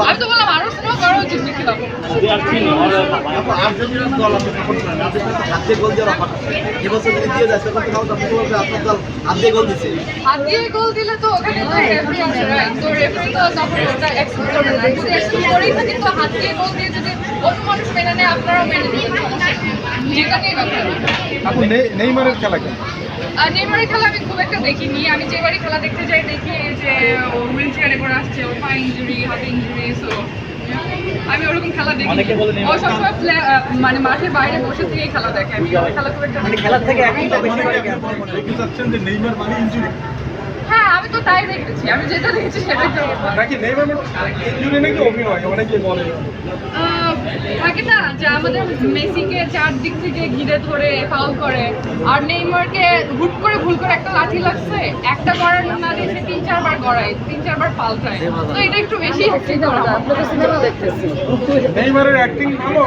আমি তো বললাম আরো স্নো করা উচিত কি লাভ। আর্জেন্টিনার দল আপনি সাপোর্ট করেন, আপনি কিন্তু হাত দিয়ে গোল দেওয়ার অফার এবছর যদি দিয়ে যায় তখন তো আপনি বলবেন আপনার দল হাত দিয়ে গোল দিচ্ছে। হাত দিয়ে গোল দিলে তো ওখানে তো রেফারি আছে, রাইট? তো রেফারি তো তখন ওটা এক্সেপ্ট করবে না। যদি এক্সেপ্ট করেই থাকে তো হাত দিয়ে গোল দিয়ে যদি অন্য মানুষ মেনে নেয়, আপনারাও মেনে নেবেন, সমস্যা নেই। যেটা নিয়ে কথা না। আপনি নেইমারের খেলা কেন? আর নেইমারের খেলা আমি খুব একটা দেখিনি। আমি যেবারই খেলা দেখতে যাই দেখি যে ও হুইল চেয়ারে করে আসছে, ওর পা ইঞ্জুরি, হাতে ইঞ্জুরি। সো আমি ওরকম খেলা দেখি। ও সবসময় মানে মাঠের বাইরে বসে থেকেই খেলা দেখে। আমি ওর খেলা খুব একটা মানে দেখি। খেলার থেকে একদম বেশি করে দেখতে চাচ্ছেন যে নেইমার মানে ইনজুরি হ্যাঁ, আমি তো তাই দেখেছি। আমি যেটা দেখেছি সেটাই তো নাকি নেইমার ইনজুরি নাকি অভিনয় অনেকে বলে। থাকে না যে আমাদের মেসিকে চারদিক থেকে ঘিরে ধরে ফাউল করে, আর নেইমারকে হুট করে ভুল করে একটা লাঠি লাগছে, একটা করার না দিয়ে সে 3-4 বার গড়ায়, 3-4 বার পাল্টায়। তো এটা একটু বেশি হচ্ছে। নেইমারের অ্যাক্টিং ভালো।